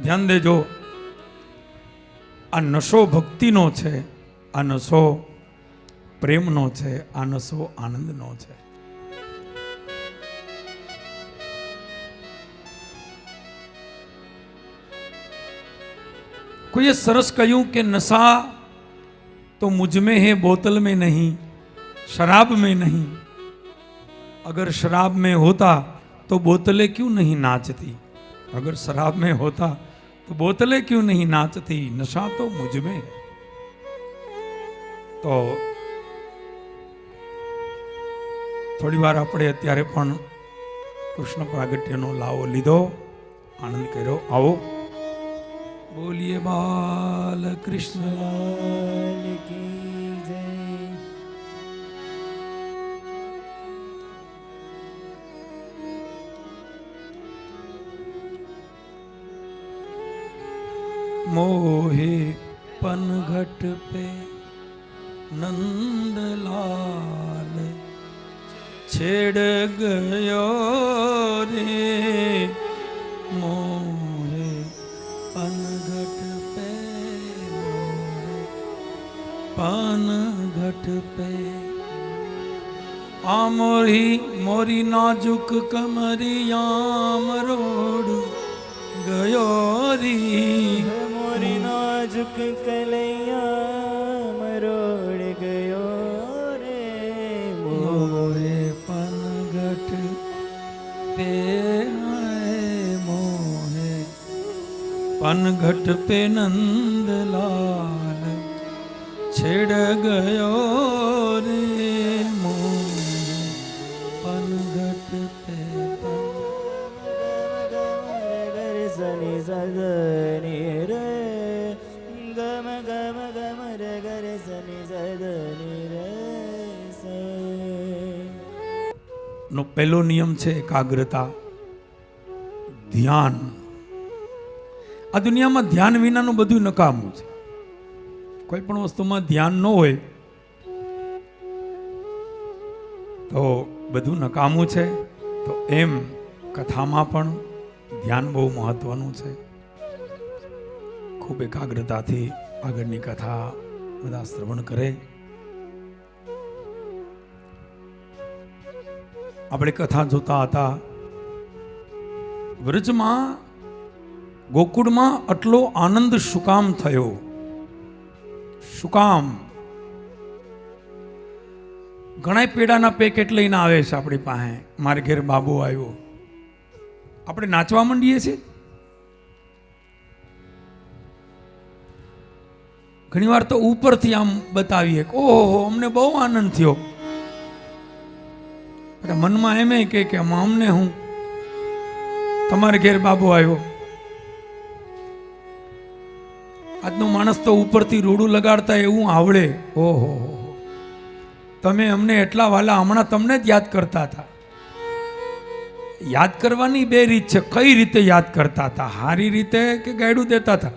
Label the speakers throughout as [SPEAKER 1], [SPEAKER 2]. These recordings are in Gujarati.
[SPEAKER 1] ધ્યાન દેજો, આ નશો ભક્તિનો છે, આ નશો પ્રેમનો છે, આ નશો આનંદનો છે. कोई सरस कहूं कि नशा तो मुझ में है, बोतल में नहीं, शराब में नहीं. अगर शराब में होता तो बोतलें क्यों नहीं नाचती, अगर शराब में होता तो बोतलें क्यों नहीं नाचती. नशा तो मुझ में है. तो थोड़ी वार આપણે અત્યારે પણ કૃષ્ણ પ્રાગટ્યનો લાવો લીધો, આનંદ કર્યો. આવો બોલીએ બાલ કૃષ્ણ લાલ કી જય. मोहे पनघट पे नंदलाल छेड़ गयो रे. मोहे पनघट पे, पनघट पे आ मोरी नाजुक कमरिया मरोड़ गयो री.
[SPEAKER 2] मोरी नाजुक कलैया मरोड़ गयो रे.
[SPEAKER 1] मोरे पनघट पे आए, मोहे पनघट पे नंदलाल छेड़ गयो रे. मोहे पनघट पे
[SPEAKER 2] सनि सदनि रे, गम गम गम रे गरे सनि सदनि रे.
[SPEAKER 1] નો પહેલો નિયમ છે એકાગ્રતા, ધ્યાન. આ દુનિયામાં ધ્યાન વિનાનું બધું નકામું છે. કોઈ પણ વસ્તુમાં ધ્યાન ન હોય તો બધું નકામું છે. તો એમ કથામાં પણ ધ્યાન બહુ મહત્વનું છે. ખૂબ એકાગ્રતાથી આગળની કથા બધા શ્રવણ કરે. આપણે કથા જોતા હતા, વ્રજમાં ગોકુળમાં આટલો આનંદ શું કામ થયો, શું કામ? ઘણા પેડાના પેકેટ લઈને આવે છે આપણી પાસે. મારે ઘેર બાબુ આવ્યો, આપણે નાચવા માંડીએ છીએ. ઘણી વાર તો ઉપરથી આમ બતાવીએ કે ઓહો અમને બહુ આનંદ થયો. મનમાં એમ કે અમને હું તમારે ઘેર બાબુ આવ્યો. આજનો માણસ તો ઉપરથી રૂડું લગાડતા એવું આવડે. ઓહો તમે અમને એટલા વાલા, હમણાં તમને જ યાદ કરતા હતા. યાદ કરવાની બે રીત છે. કઈ રીતે યાદ કરતા હતા? સારી રીતે કે ગાયડું દેતા હતા?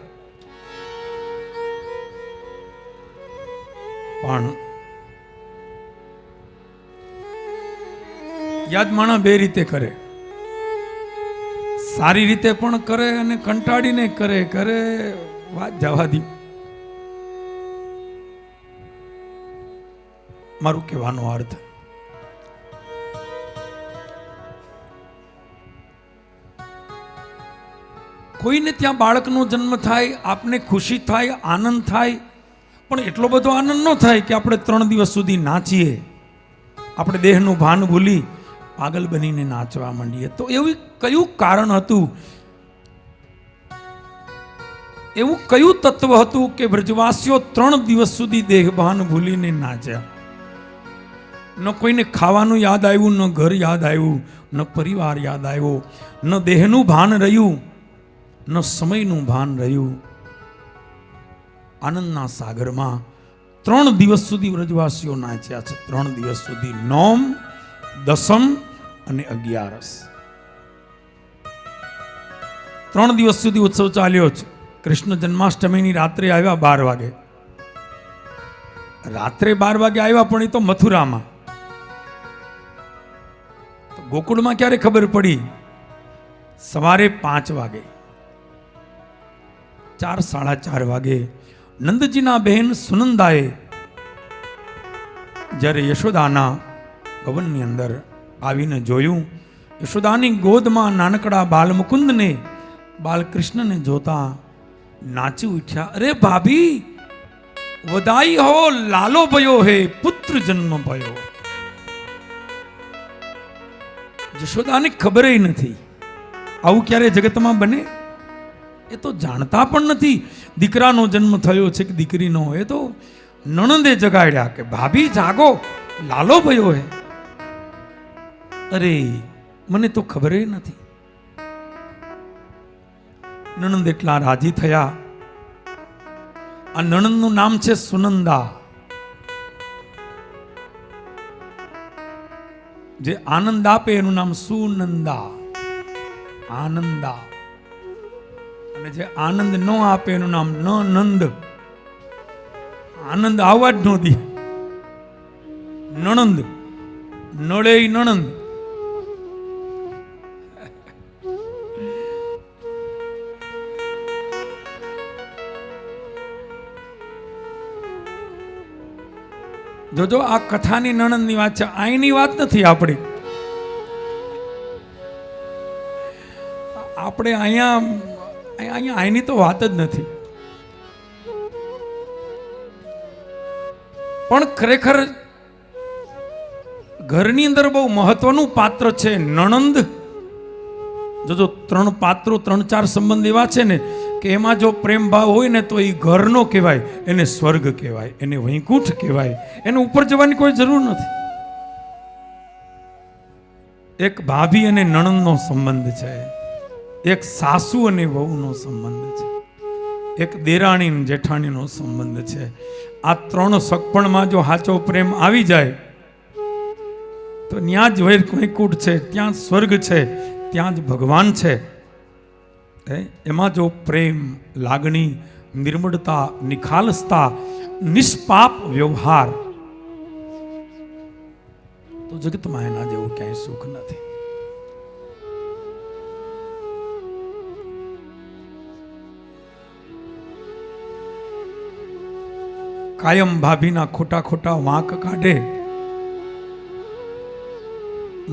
[SPEAKER 1] પણ યાદ માણસ બે રીતે કરે. સારી રીતે પણ કરે અને કંટાળીને કરે. વાત જવા દી. મારું કહેવાનો અર્થ, કોઈને ત્યાં બાળકનો જન્મ થાય, આપને ખુશી થાય, આનંદ થાય, પણ એટલો બધો આનંદ ન થાય કે આપણે 3 દિવસ સુધી નાચીએ, આપણે દેહનું ભાન ભૂલી પાગલ બનીને નાચવા માંડીએ. તો એવું કયું કારણ હતું, એવું કયું તત્વ હતું કે વ્રજવાસીઓ 3 દિવસ સુધી દેહભાન ભૂલીને નાચ્યા? ન કોઈને ખાવાનું યાદ આવ્યું, ન ઘર યાદ આવ્યું, ન પરિવાર યાદ આવ્યો, ન દેહનું ભાન રહ્યું, ન સમયનું ભાન રહ્યું. આનંદના સાગરમાં 3 દિવસ સુધી વ્રજવાસીઓ નાચ્યા છે. 3 દિવસ સુધી, નોમ, દસમ અને 11. 3 દિવસ સુધી ઉત્સવ ચાલ્યો છે. કૃષ્ણ જન્માષ્ટમીની રાત્રે આવ્યા 12 વાગે. રાત્રે 12 વાગે આવ્યા, પણ એ તો મથુરામાં. ગોકુળમાં ક્યારે ખબર પડી? સવારે 5 વાગે. 4, 4:30 વાગે નંદજીના બહેન સુનંદાએ જ્યારે યશોદાના ભવનની અંદર આવીને જોયું, યશોદાની ગોદમાં નાનકડા બાલમુકુંદને, બાલકૃષ્ણને જોતા નાચી ઉઠ્યા. અરે ભાભી, વધાઈ હો, લાલો ભયો હે, પુત્ર જન્મ ભયો. યશોદાને ખબર નથી આવું ક્યારે જગતમાં બને. એ તો જાણતા પણ નથી દીકરાનો જન્મ થયો છે કે દીકરીનો. એ તો નણંદે જગાડ્યા કે ભાભી જાગો, લાલો ભયો હે. અરે મને તો ખબર નથી. નણંદ એટલા રાજી થયા. આ નણંદનું નામ છે સુનંદા. જે આનંદ આપે એનું નામ સુનંદા, આનંદા. અને જે આનંદ ન આપે એનું નામ નંદ. આનંદ આવવા જ ન દે. નણંદ, નળે નણંદ. જોજો, આ કથાની નણંદની વાત છે, અહીંની વાત નથી. આપણે અહીંયા અહીંની તો વાત જ નથી. પણ ખરેખર ઘરની અંદર બહુ મહત્વનું પાત્ર છે નણંદ. જોજો, 3 પાત્રો, 3-4 સંબંધ એવા છે ને કે એમાં જો પ્રેમ ભાવ હોય ને તો એ ઘરનો કહેવાય, એને સ્વર્ગ કહેવાય, એને વૈકુંઠ કહેવાય. એને ઉપર જવાની કોઈ જરૂર નથી. એક ભાભી અને નણંદનો સંબંધ છે, એક સાસુ અને વહુનો સંબંધ છે, એક દેરાણી અને જેઠાણીનો સંબંધ છે. આ 3 સગપણમાં જો સાચો પ્રેમ આવી જાય તો ત્યાં જ વૈકુંઠ છે, ત્યાં સ્વર્ગ છે, ત્યાં જ ભગવાન છે. એમાં જો પ્રેમ, લાગણી, નિર્મળતા, નિખાલસતા, નિષ્પાપ વ્યવહાર, તો જગતમાં એના જેવું ક્યાંય સુખ નથી. કાયમ ભાભીના ખોટા ખોટા વાંક કાઢે,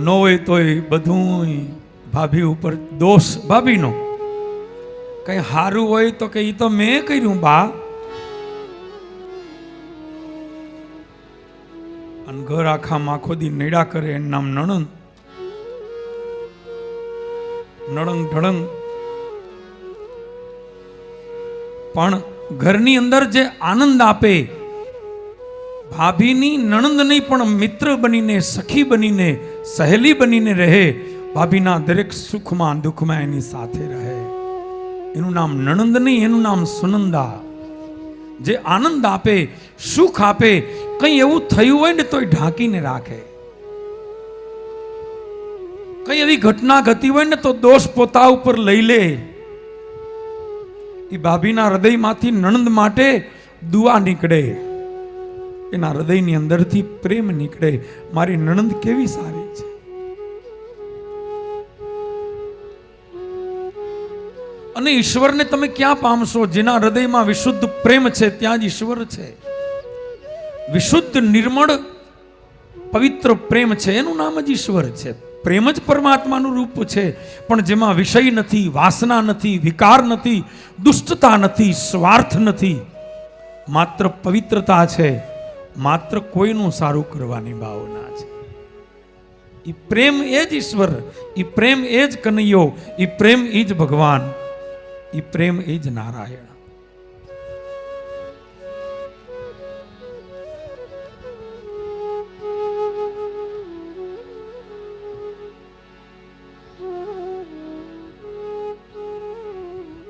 [SPEAKER 1] ન હોય તોય બધું ભાભી ઉપર દોષ ભાભીનો. કઈ સારું હોય તો કે ઈ તો મેં કર્યું બા. અને ઘર આખામાં આખો દી નૈડા કરે, એનું નામ નણંદ. નળંગ ઢળંગ. પણ ઘરની અંદર જે આનંદ આપે, ભાભીની નણંદ નહીં પણ મિત્ર બનીને, સખી બનીને, સહેલી બનીને રહે, ભાભીના દરેક સુખમાં દુઃખમાં એની સાથે રહે, એનું નામ નણંદ નહીં, એનું નામ સુનંદા. જે આનંદ આપે, સુખ આપે, કંઈ એવું થયું હોય ને તોય ઢાંકીને રાખે. કઈ એવી ઘટના ઘટી હોય ને તો દોષ પોતા ઉપર લઈ લે. એ ભાભીના હૃદયમાંથી નણંદ માટે દુઆ નીકળે, એના હૃદયની અંદરથી પ્રેમ નીકળે. મારી નણંદ કેવી સારી છે. અને ઈશ્વરને તમે ક્યાં પામશો? જેના હૃદયમાં વિશુદ્ધ પ્રેમ છે ત્યાં જ ઈશ્વર છે. વિશુદ્ધ, નિર્મળ, પવિત્ર પ્રેમ છે, એનું નામ જ ઈશ્વર છે. પ્રેમ જ પરમાત્માનું રૂપ છે. પણ જેમાં વિષય નથી, વાસના નથી, વિકાર નથી, દુષ્ટતા નથી, સ્વાર્થ નથી, માત્ર પવિત્રતા છે, માત્ર કોઈનું સારું કરવાની ભાવના છે. એ પ્રેમ એ જ ઈશ્વર, એ પ્રેમ એ જ કનૈયો, એ પ્રેમ એ જ ભગવાન, એ પ્રેમ એ જ નારાયણ.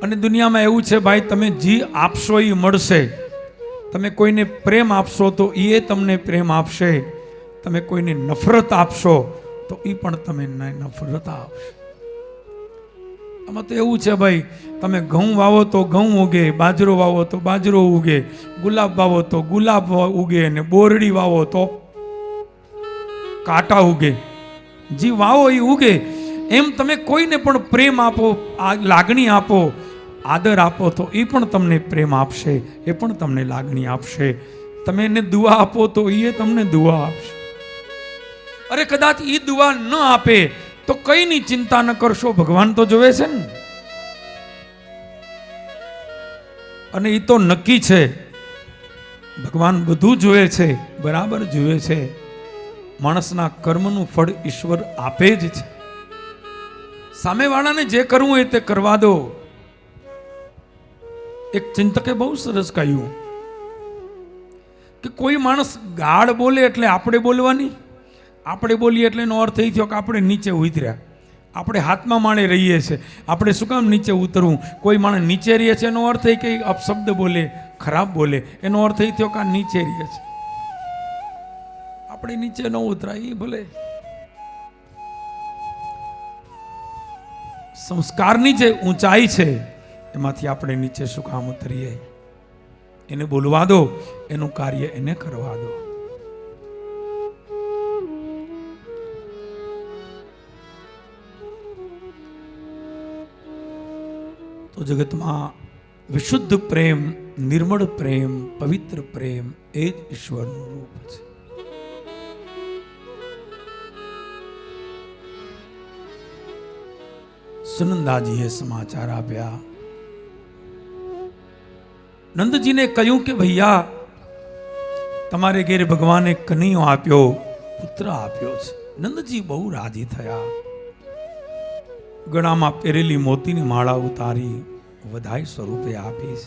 [SPEAKER 1] અને દુનિયામાં એવું છે ભાઈ, તમે જી આપશો એ મળશે. તમે કોઈને પ્રેમ આપશો તો એ તમને પ્રેમ આપશે. તમે કોઈને નફરત આપશો તો એ પણ તમને નફરત આપશે. આમાં તો એવું છે ભાઈ, તમે ઘઉં વાવો તો ઘઉં ઉગે, બાજરો વાવો તો બાજરો ઉગે, ગુલાબ વાવો તો ગુલાબ ઉગે, અને બોરડી વાવો તો કાંટા ઉગે. જે વાવો એ ઉગે. એમ તમે કોઈને પણ પ્રેમ આપો, લાગણી આપો, આદર આપો તો એ પણ તમને પ્રેમ આપશે, એ પણ તમને લાગણી આપશે. તમે એને દુઆ આપો તો એ તમને દુઆ આપશે. અરે કદાચ એ દુઆ ન આપે તો કઈની ચિંતા ન કરશો, ભગવાન તો જોવે છે ને. અને એ તો નક્કી છે, ભગવાન બધું જોવે છે, બરાબર જોવે છે. માણસના કર્મનું ફળ ઈશ્વર આપે જ છે. સામેવાળાને જે કરવું હોય તે કરવા દો. એક ચિંતકે બહુ સરસ કહ્યું કે કોઈ માણસ ગાળ બોલે એટલે આપણે બોલવાની, આપણે બોલીએ એટલે એનો અર્થ એ થયો કે આપણે નીચે ઉતર્યા, આપણે હાથમાં માણે રહીએ છીએ, આપણે શું કામ નીચે ઉતરવું. કોઈ માણસ નીચે રહે છે એનો અર્થ એ કે અપશબ્દ બોલે, ખરાબ બોલે, એનો અર્થ એ થયો કે આ નીચે રહે છે. આપણે નીચે ન ઉતરાય એ ભલે. સંસ્કારની જે ઊંચાઈ છે એમાંથી આપણે નીચે શું કામ ઉતરીએ. એને બોલવા દો, એનું કાર્ય એને કરવા દો. તો જગતમાં વિશુદ્ધ પ્રેમ, નિર્મળ પ્રેમ, પવિત્ર પ્રેમ એ જ ઈશ્વરનું રૂપ છે. સુનંદાજીએ સમાચાર આપ્યા. નંદજીને કહ્યું કે ભૈયા, તમારે ઘેર ભગવાને કનૈયો આપ્યો, પુત્ર આપ્યો છે. નંદજી બહુ રાજી થયા. ગળામાં પહેરેલી મોતીની માળા ઉતારી વધાઈ સ્વરૂપે આપીશ.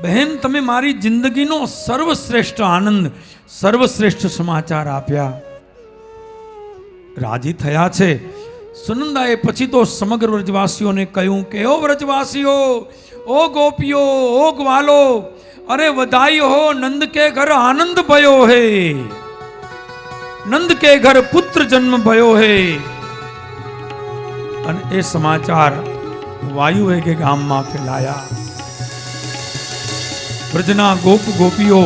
[SPEAKER 1] બહેન, તમે મારી જિંદગીનો સર્વશ્રેષ્ઠ આનંદ, સર્વશ્રેષ્ઠ સમાચાર આપ્યા. રાજી થયા છે. સુનંદાએ પછી તો સમગ્ર વ્રજવાસીઓને કહ્યું કે ઓ વ્રજવાસીઓ, ઓ ગોપીઓ, ઓ ગ્વાલો, અરે વધાઈ હો, નંદ કે ઘર આનંદ ભયો હે, નંદ કે ઘર પુત્ર જન્મ ભયો હે. અને એ સમાચાર વાયુ વેગે ગામમાં ફેલાયા. વ્રજના ગોપ ગોપીઓ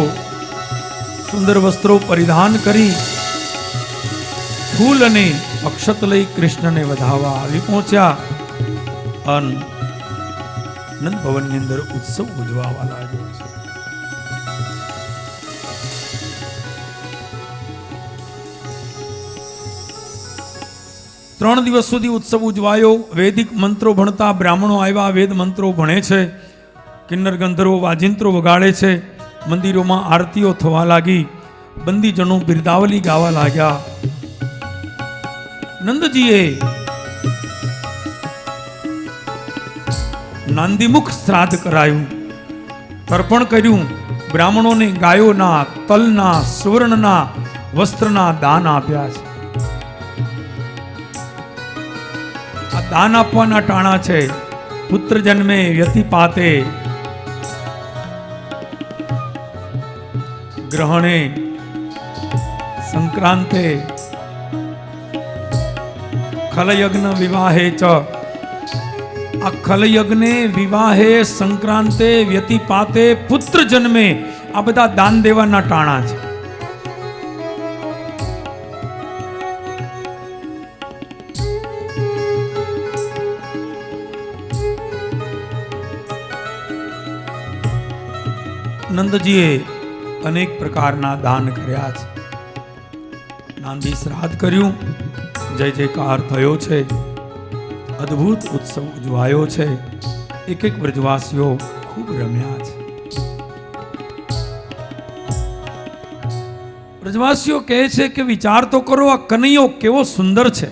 [SPEAKER 1] સુંદર વસ્ત્રો પરિધાન કરી ફૂલ અને અક્ષત લઈ કૃષ્ણને વધાવવા આવી પહોંચ્યા. અને નંદ ભવનની અંદર ઉત્સવ ઉજવાવા લાગ્યો છે. ત્રણ દિવસ સુધી ઉત્સવ ઉજવાયો. વૈદિક મંત્રો ભણતા બ્રાહ્મણો આવ્યા, વેદ મંત્રો ભણે છે. કિન્નર ગંધર્વો વાજિંત્રો વગાડે છે. મંદિરોમાં આરતીઓ થવા લાગી. બંદીજનો બિરદાવલી ગાવા લાગ્યા. નંદજીએ નાંદીમુખ શ્રાદ્ધ કરાયું, તર્પણ કર્યું. બ્રાહ્મણોને ગાયોના, તલના, સુવર્ણના વસ્ત્રના દાન આપ્યા છે. આ દાન આપવાના ટાણા છે. પુત્ર જન્મે વ્યતિપાતે, ગ્રહણે, સંક્રાંતે, ખલયજ્ઞ વિવાહે ચ. આ ખલયજ્ઞે, વિવાહે, સંક્રાંતે, વ્યતિપાતે, પુત્ર જન્મે, આ બધા દાન દેવાના ટાણા છે. નંદજીએ અનેક પ્રકારના દાન કર્યા છે. નાંદી શ્રાદ્ધ કર્યું. જય જયકાર થયો છે. અદ્ભુત ઉત્સવ ઉજવાયો છે. એક એક વ્રજવાસીઓ ખૂબ રમ્યા છે. વ્રજવાસીઓ કહે છે કે વિચાર તો કરો, આ કનૈયો કેવો સુંદર છે.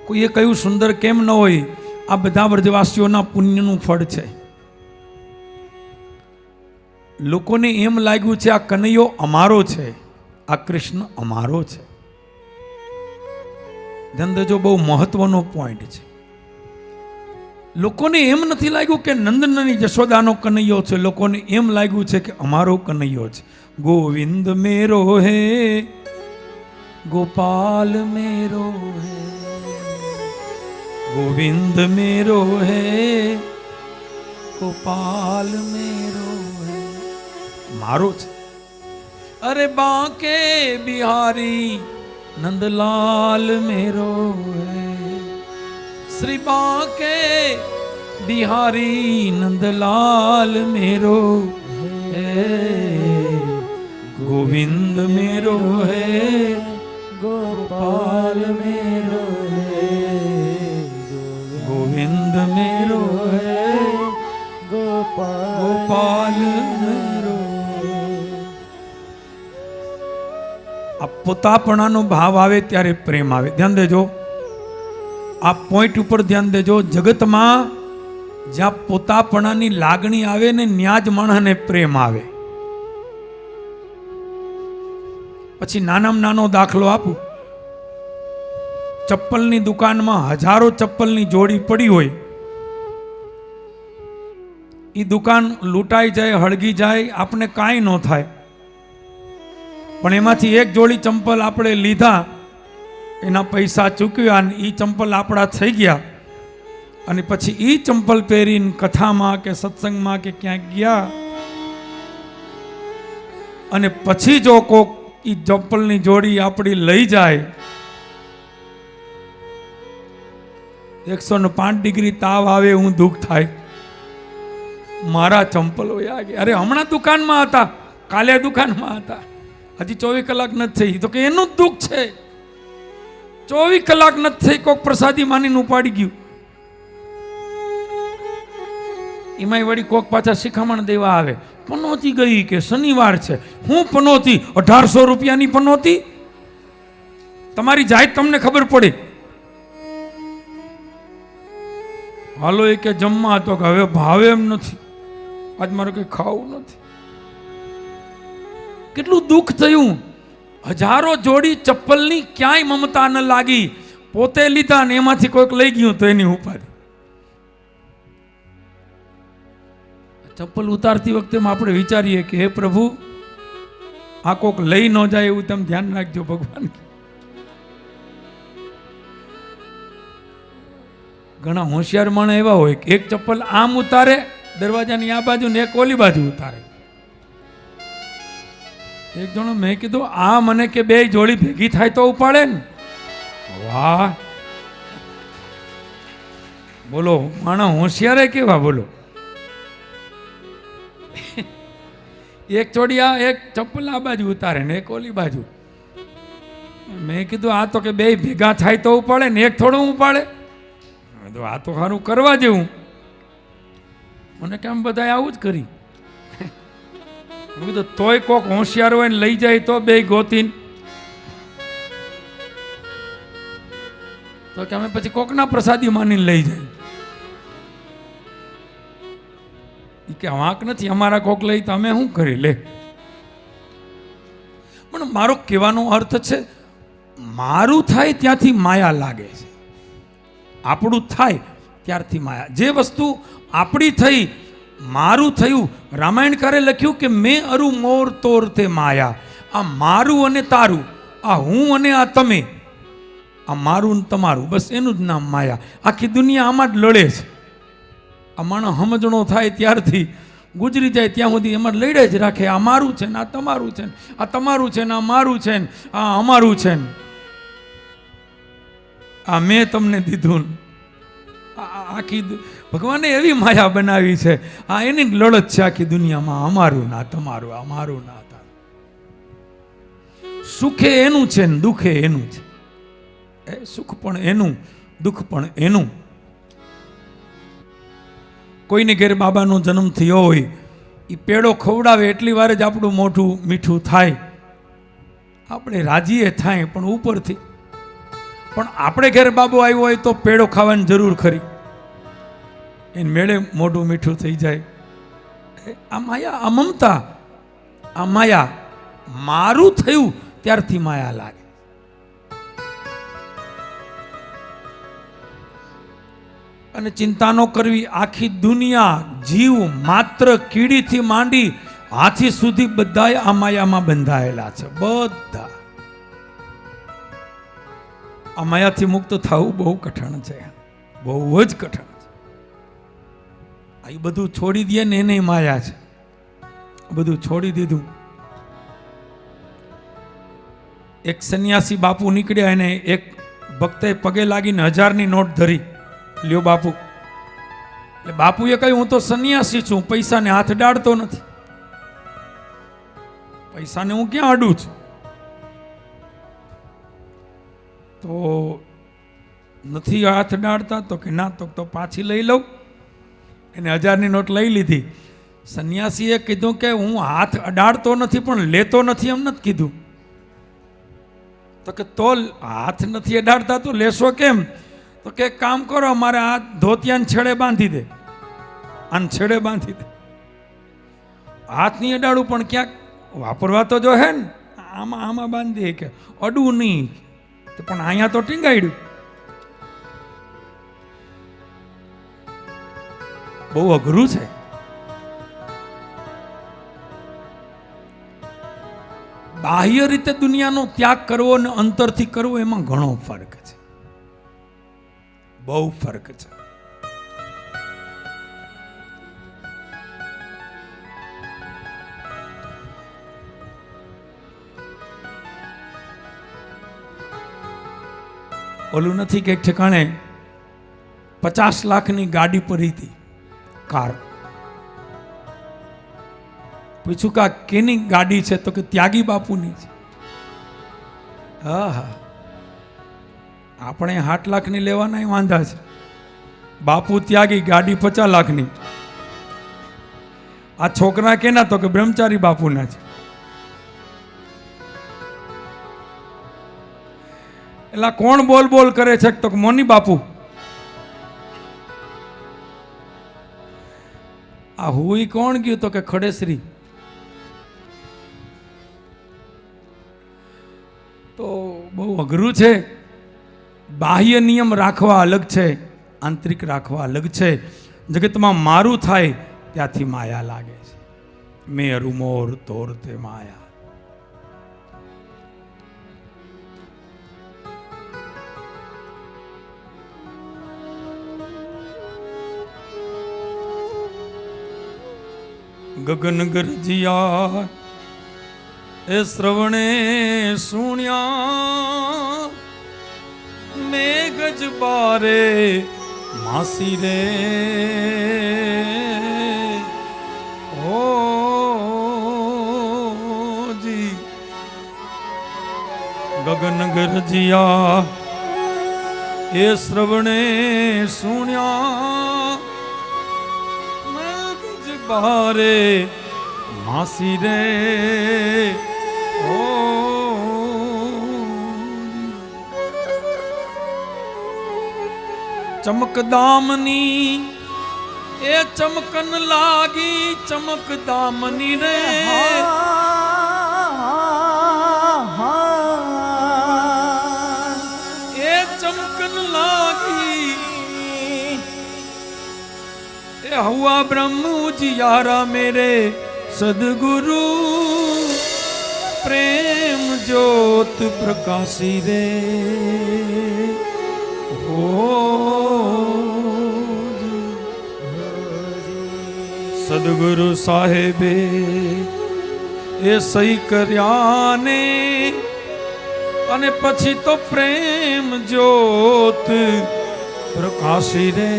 [SPEAKER 1] કોઈએ કહ્યું સુંદર કેમ ન હોય? આ બધા વ્રજવાસીઓના પુણ્યનું ફળ છે. લોકોને એમ લાગ્યું છે આ કનૈયો અમારો છે, આ કૃષ્ણ અમારો છે. ધંધો બહુ મહત્વનો પોઈન્ટ છે. લોકોને એમ નથી લાગ્યું કે નંદનની જશોદાનો કનૈયો છે. લોકોને એમ લાગ્યું છે કે અમારો કનૈયો છે. ગોવિંદ મેરો હે, ગોપાલ મેરો હે, ગોવિંદ મેરો હે, ગોપાલ મેરો હે, મારો છે. અરે બાંકે બિહારી નંદલાલ મેરો હે, श्री बांके बिहारी नंदलाल मेरो है, गोविंद मेरो है,
[SPEAKER 2] गोपाल मेरो है,
[SPEAKER 1] गोविंद मेरो है,
[SPEAKER 2] गोपाल मेरो
[SPEAKER 1] આ પોતાપણાનો ભાવ આવે ત્યારે પ્રેમ આવે. ધ્યાન દેજો, આ પોઈન્ટ ઉપર ધ્યાન દેજો. જગતમાં જ્યાં પોતાપણાની લાગણી આવે ને ત્યાં જ માણસને પ્રેમ આવે. પછી નાનામાં નાનો દાખલો આપું. ચપ્પલની દુકાનમાં હજારો ચપ્પલની જોડી પડી હોય, એ દુકાન લૂંટાઈ જાય, હળગી જાય, આપણે કાંઈ ન થાય. પણ એમાંથી એક જોડી ચંપલ આપણે લીધા, એના પૈસા ચૂક્યા અને એ ચંપલ આપણા થઈ ગયા, અને પછી એ ચંપલ પહેરીને કથામાં કે સત્સંગમાં કે ક્યાંક ગયા, અને પછી જો કોક એ ચંપલની જોડી આપણી લઈ જાય, 105 ડિગ્રી તાવ આવે, હું દુઃખ થાય, મારા ચંપલ વયા ગયા. અરે હમણાં દુકાનમાં હતા, કાલે દુકાનમાં હતા, હજી 24 કલાક નથી થઈ. તો કે એનું જ દુઃખ છે. 24 કલાક નથી થઈ, કોક પ્રસાદી માનીને ઉપાડી ગયું. એમાંય વળી કોક પાછા શિખામણ દેવા આવે, પનોતી ગઈ કે શનિવાર છે. હું પનોતી? 1800 રૂપિયાની પનોતી? તમારી જાય તમને ખબર પડે. હાલો એ કે જમવા, તો કે હવે ભાવે એમ નથી, આજ મારે કંઈ ખાવું નથી. કેટલું દુઃખ થયું. હજારો જોડી ચપ્પલની ક્યાંય મમતા ન લાગી. પોતે લીધા ને એમાંથી કોઈક લઈ ગયું તો એની ઉપાધિ. ચપ્પલ ઉતારતી વખતે આપણે વિચારીએ કે હે પ્રભુ, આ કોક લઈ ન જાય એવું તમે ધ્યાન રાખજો ભગવાન. ઘણા હોશિયાર માણસ એવા હોય કે એક ચપ્પલ આમ ઉતારે દરવાજાની આ બાજુ ને એક ઓલી બાજુ ઉતારે. એક જણો મેં કીધું આ મને કે બે જોડી ભેગી થાય તો ઉપાડે ને. વાહ, બોલો માણસ હોશિયાર કેવા, બોલો. એક ચોડિયા એક ચપ્પલ આ બાજુ ઉતારે ને એક ઓલી બાજુ. મેં કીધું આ તો કે બે ભેગા થાય તો ઉપાડે ને, એક થોડું ઉપાડે. આ તો સારું કરવા જેવું. મને કેમ બધા આવું જ કરી. કીધું તોય કોક હોશિયાર હોય ને લઈ જાય તો બે ગોતીન, તો કે અમે પછી કોકના પ્રસાદી માનીને લઈ જાય. કે વાંક નથી, અમારા કોક લઈ તો અમે શું કરી લે. પણ મારો કહેવાનો અર્થ છે, મારું થાય ત્યાંથી માયા લાગે છે. આપણું થાય ત્યારથી માયા. જે વસ્તુ આપણી થઈ, મારું થયું. રામાયણકારે લખ્યું કે મેં અરુ મોર તોર તે માયા. આ મારું અને તારું, આ હું અને આ તમે, આ મારું ને તમારું, બસ એનું જ નામ માયા. આખી દુનિયા આમાં જ લડે છે. આ માણસ સમજણો થાય ત્યારથી ગુજરી જાય ત્યાં સુધી એમાં લડે જ રાખે. આ મારું છે ને આ તમારું છે ને, આ તમારું છે ને આ મારું છે ને આ અમારું છે ને, આ મેં તમને દીધું. આખી ભગવાને એવી માયા બનાવી છે, આ એની લડત છે આખી દુનિયામાં. અમારું ના તમારું, અમારું ના તારું. સુખે એનું છે ને દુઃખે એનું છે. સુખ પણ એનું, દુઃખ પણ એનું. કોઈને ઘેર બાબાનો જન્મ થયો હોય, એ પેડો ખવડાવે એટલી વાર જ આપણું મોઢું મીઠું થાય, આપણે રાજીએ થાય. પણ ઉપરથી પણ આપણે ઘેર બાબો આવ્યો હોય તો પેડો ખાવાની જરૂર ખરી, એને મેળે મોઢું મીઠું થઈ જાય. આ માયા, આ મમતા, આ માયા. મારું થયું ત્યારથી માયા લાગે. અને ચિંતા ન કરવી. આખી દુનિયા, જીવ માત્ર કીડીથી માંડી હાથી સુધી બધા આ માયામાં બંધાયેલા છે. બધા આ માયાથી મુક્ત થવું બહુ કઠણ છે, બહુ જ કઠણ છે. આ બધું છોડી દે ને એને માયા છે. બધું છોડી દીધું. એક સંન્યાસી બાપુ નીકળ્યા, એને એક ભક્તે પગે લાગીને 1000ની નોટ ધરી. લ્યો બાપુ. એટલે બાપુએ કહ્યું હું તો સંન્યાસી છું, પૈસાને હાથ ડાળતો નથી. પૈસાને હું ક્યાં અડું છું? તો નથી હાથ ડાળતા? તો કે ના. તો પાછી લઈ લઉં. એને 1000ની નોટ લઈ લીધી. સંન્યાસીએ કીધું કે હું હાથ અડાડતો નથી પણ લેતો નથી એમ નથી કીધું. તો કે તો હાથ નથી અડાડતા તો લેશો કેમ? તો કે કામ કરો, મારે આ ધોતિયાને છેડે બાંધી દે, આને છેડે બાંધી દે. હાથ નહીં અડાડું પણ ક્યાંક વાપરવા તો જો હે ને, આમાં આમાં બાંધી દે કે અડવું નહીં. પણ અહીંયા તો ટીંગાડ્યું. બહુ અઘરું છે. બાહ્ય રીતે દુનિયાનો ત્યાગ કરવો અને અંતરથી કરવો એમાં ઘણો ફરક છે, બહુ ફરક છે. ઓલું નથી કે એક ઠેકાણે 50 લાખની ગાડી પડી હતી, કાર. પૂછ્યું કે આ કેની ગાડી છે? તો કે ત્યાગી બાપુની છે. હા, આપણે 8 લાખની લેવાના વાંધા છે, બાપુ ત્યાગી, ગાડી 50 લાખની. આ છોકરા કેના? તો કે બ્રહ્મચારી બાપુના છે. એટલે કોણ બોલ બોલ કરે છે? તો કે મોની બાપુ. આ હુઈ કોણ ગયું? તો કે ખડેશ્રી. તો બહુ અઘરું છે. બાહ્ય નિયમ રાખવા અલગ છે, આંતરિક રાખવા અલગ છે. જગતમાં મારું થાય ત્યાંથી માયા લાગે છે. મેં અરુમોર તોરતે માયા. ગગન ગરજિયા એ શ્રવણે સુણ્યા, મેઘજ બારે માસી રે. ઓ જી ગગન ગરજિયા એ શ્રવણે સુણ્યા, બારે માસી રે. ઓ ચમકદામની એ ચમકન લાગી, ચમકદામની રે. એ ચમકન લાગી हुआ ब्रह्म उजियारा मेरे सदगुरु, प्रेम ज्योत प्रकाशी रे. हो सदगुरु साहेबे એ સહી કર્યાને, અને પછી તો પ્રેમ જ્યોત પ્રકાશી રે.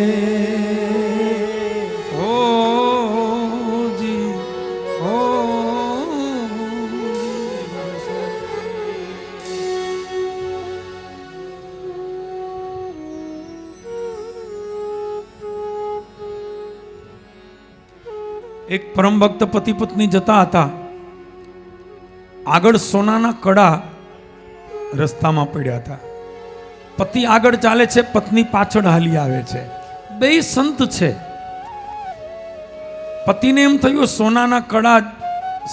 [SPEAKER 1] એક પરમ ભક્ત પતિ પત્ની જતા હતા. આગળ સોનાના કડા રસ્તામાં પડ્યા હતા. પતિ આગળ ચાલે છે, પત્ની પાછળ હાલી આવે છે. બે સંત છે. પતિને એમ થયું સોનાના કડા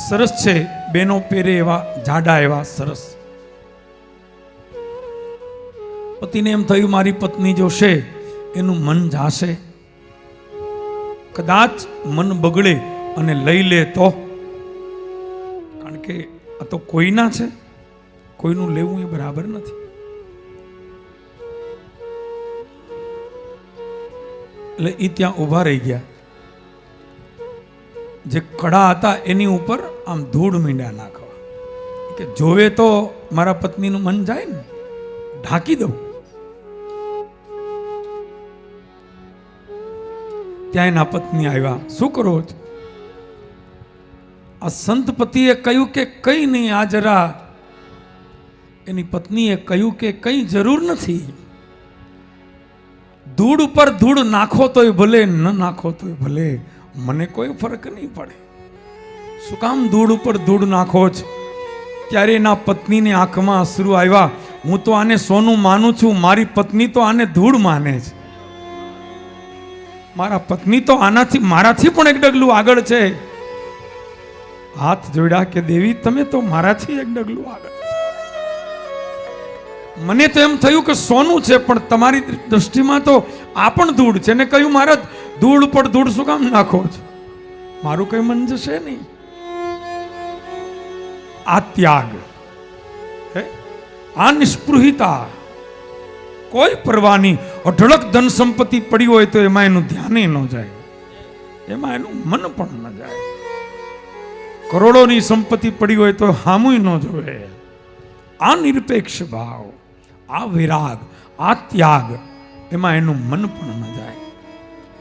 [SPEAKER 1] સરસ છે, બેનો પહેરે એવા જાડા એવા સરસ. પતિને એમ થયું મારી પત્ની જોશે એનું મન જાશે, કદાચ મન બગડે અને લઈ લે તો. કારણ કે આ તો કોઈના છે, કોઈનું લેવું એ બરાબર નથી. એટલે એ ત્યાં ઊભા રહી ગયા. જે કડા હતા એની ઉપર આમ ધૂળ મીંડા નાખવા, કે જોવે તો મારા પત્નીનું મન જાય ને, ઢાંકી દઉં. ત્યાં એના પત્ની આવ્યા, શું કરો છો? આ સંત પતિએ કહ્યું કે કંઈ નહીં, આ જરા. એની પત્નીએ કહ્યું કે કંઈ જરૂર નથી, ધૂળ ઉપર ધૂળ નાખો તોય ભલે, ન નાખો તોય ભલે, મને કોઈ ફરક નહીં પડે. શું કામ ધૂળ ઉપર ધૂળ નાખો છો? ત્યારે એના પત્નીની આંખમાં અશ્રુ આવ્યા. હું તો આને સોનું માનું છું, મારી પત્ની તો આને ધૂળ માને છે. મારા પત્ની તો આનાથી મારાથી પણ એક ડગલું આગળ છે. હાથ જોડ્યા કે દેવી, તમે તો મારાથી એક ડગલું આગળ. મને તો એમ થયું કે સોનું છે, પણ તમારી દ્રષ્ટિમાં તો આ પણ ધૂળ છે. ને કહ્યું, મારા ધૂળ ઉપર ધૂળ શું કામ નાખો છો? મારું કઈ મન જશે નહીં. આ ત્યાગ, આ નિસ્પૃહિતા, કોઈ પરવા નહીં. અઢળક ધન સંપત્તિ પડી હોય તો એમાં એનું ધ્યાન ન જાય, એમાં એનું મન પણ ન જાય. કરોડોની સંપત્તિ પડી હોય તો હામુય ન જોવે. આ નિરપેક્ષ ભાવ, આ વિરાગ, આ ત્યાગ, એમાં એનું મન પણ ન જાય.